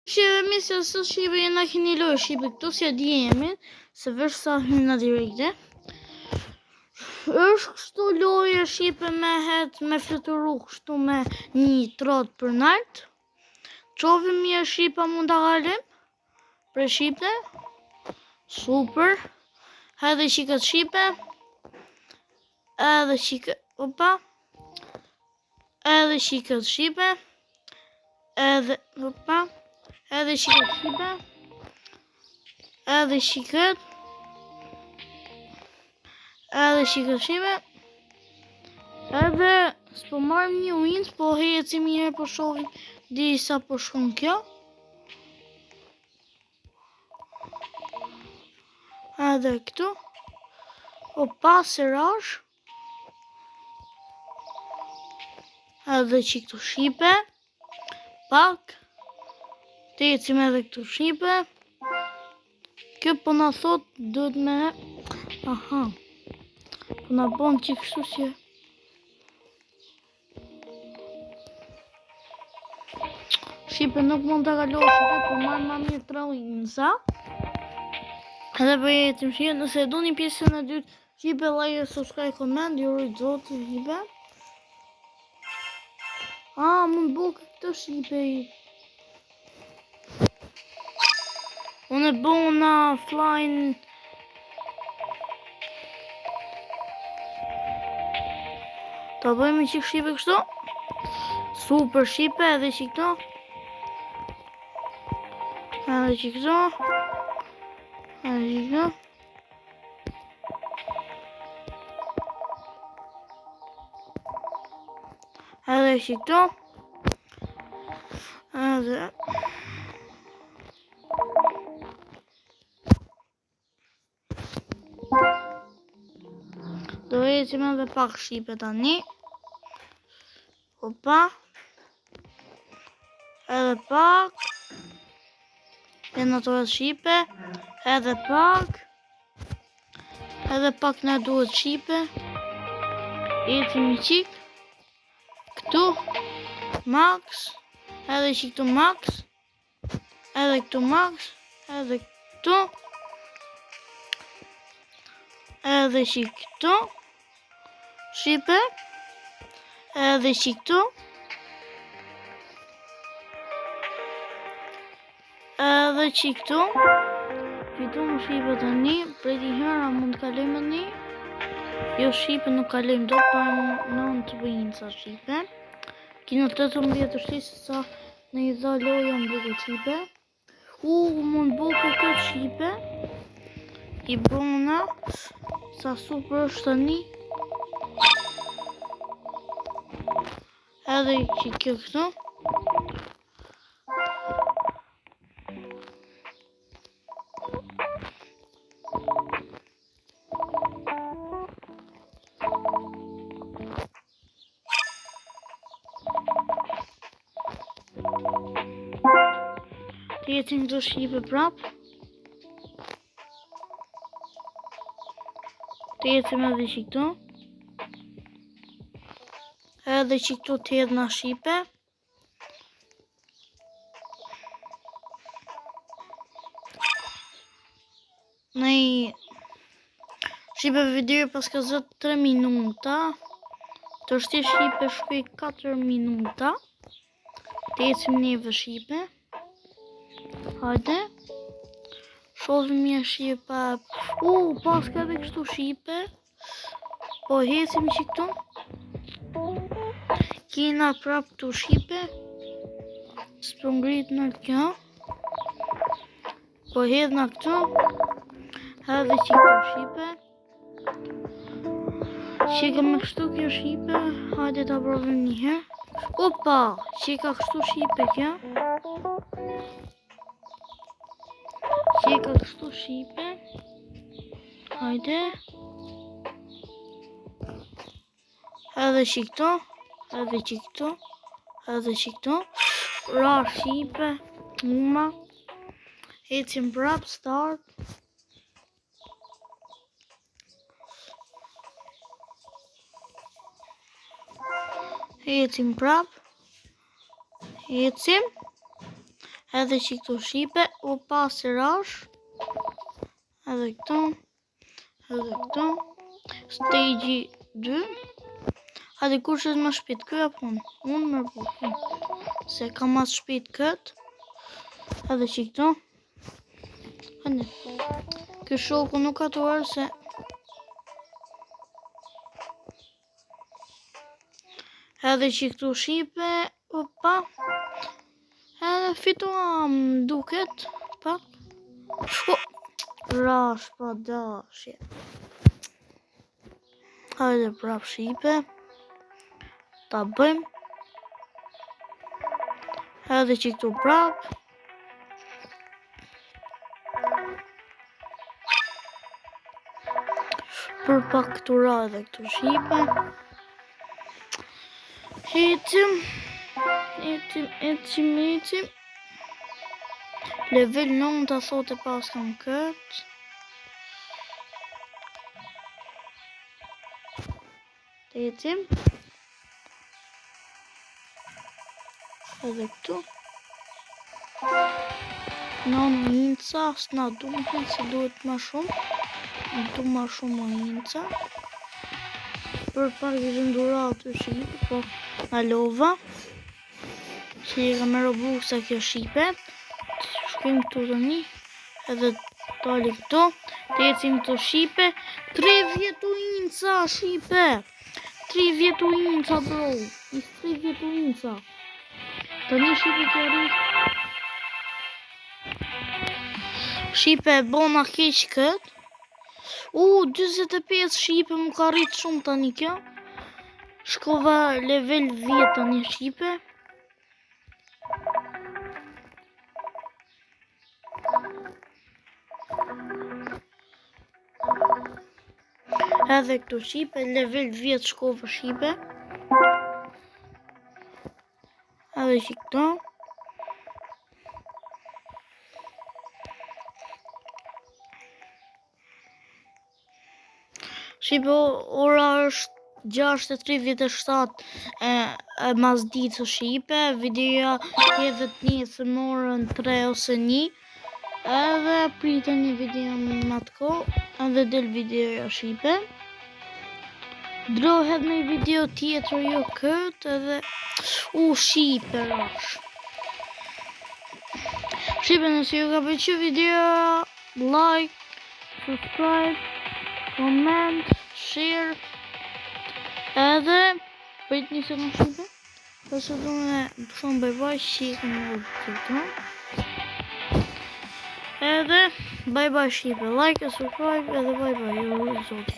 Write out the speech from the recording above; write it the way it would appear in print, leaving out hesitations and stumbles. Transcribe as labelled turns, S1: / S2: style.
S1: Shive mi se së shive jena keni lojë shive këtu si di jemi, se vesh sa hyna direkte. Është kështu lojë shipe me het, me fluturu kështu me një trot për nalt. Qovi mirë shipa mund të galim, për shipe. Super. Edhe shikat shipe. Edhe shikat, opa. Edhe shikat shipe. Edhe, opa. Edhe shikat shipe. Edhe shikat. Edhe shikat shipe. Edhe s'po marrim një wind, po hecim një herë po shohim deri sa po shkon kjo. Edhe këtu. Opa, serash. Edhe që këtu shipe. Pak. Të ecim edhe këtu shipe. Kjo po na thot duhet me... Aha. Po na bon që kështu si... Shipe nuk mund të kalosh shipe, po marrë ma mirë tralinsa. Edhe për jetim shipe, nëse do një pjesën e dytë, shipe, like, subscribe, comment, ju rrit zotë shipe. Mund buke këtë shipe. Unë e bona flying... Ta bëjmë që shipe kështu. Super shipe edhe që këto. Edhe që këto. Edhe që këto. Edhe që këto. Edhe... Do ecim edhe pak shipe tani. Opa. Edhe pak. Jena të edhe shipe. Edhe pak. Edhe pak në duhet shipe. Ecim një qik. Këtu. Max. Edhe që këtu max. Edhe këtu max. Edhe këtu. Edhe që këtu. Shipe. Edhe që këtu. Edhe që këtu. Këtu më shipe të një. Preti hera mund të kalojmë një. Jo shipe nuk kalojmë do, pa në të bëjnë sa shipe. Kino 18 të shtisë sa në i dha loja më buke shipe. Mund buke këtë shipe. I bona. Sa super është të një. Edhe që kjo këtu. Të jetim këtu shipe prap. Të jetim edhe që këtu. Edhe që këtu të jetë nga shipe. Në i shipe video pas ka zëtë 3 minuta. Të shti shipe shkuj 4 minuta. Të jetim neve shipe. Hajde. Shohim një shipe. Pas ka dhe kështu shipe. Po hecim që këtu. Kina prap të shipe. S'po ngrit në kjo. Po hedh në këtu. Edhe që këtu shipe. Qika me kështu kjo shipe. Hajde ta provim një herë. Opa! Qika kështu shipe kjo. Qika kështu shipe. Hajde. Edhe që këtu. Edhe që këtu. Edhe që këtu. Ra shipe. Uma. Ecim prap start. Ecim prap. Ecim. Edhe që këtu shipe, o pas i rash. Edhe këtu. Edhe këtu. Stage 2. Hadi kur që më shpit kjo apo unë? Unë më rëbukin. Se ka mas shpit këtë. Edhe që këtu. Hadi. Kjo shoku nuk ka të orë se... Edhe që këtu shipe. Opa. Edhe fituam duket. Pak. Rash pa dashje. Hajde prap shipe. Ta bëjmë. Edhe që këtu prap. Për pak këtu ra edhe këtu shipe. Ecim. Level 9 ta thote pas kam këtë. Ecim. Edhe këtu. Non hinca, s'na duhet se duhet ma shumë. Du ma shumë ma hinca. Për pak i zëndurat të shipe, po na lova. Që i ka me robuksa kjo shipe. Shkrim këtu të një. Edhe tali këtu. Të ecim të shipe. 30 hinca shipe. 30 hinca bro. 30 hinca. Të një shipe të rrit. Shipe bona keq këtë. 25 shipe më ka rrit shumë tani kjo. Shkova level 10 tani shipe. Edhe këtu shipe, level 10 shkova shipe. Edhe që këtu. Shipe, ora është 6:37 mas ditë shipe. Videoja edhe të njësë më orën 3 ose 1. Edhe pritë një video më të ko. Edhe del videoja shipe. Drohet me video tjetër jo këtë edhe... shipe rash. Shipe nëse ju ka pëlqyer video, like, subscribe, comment, share. Edhe prit një sekund shipe. Pasë du me shumë bye-bye shipe në këtë. Edhe bye-bye shipe, like, subscribe edhe bye-bye, jo zoti.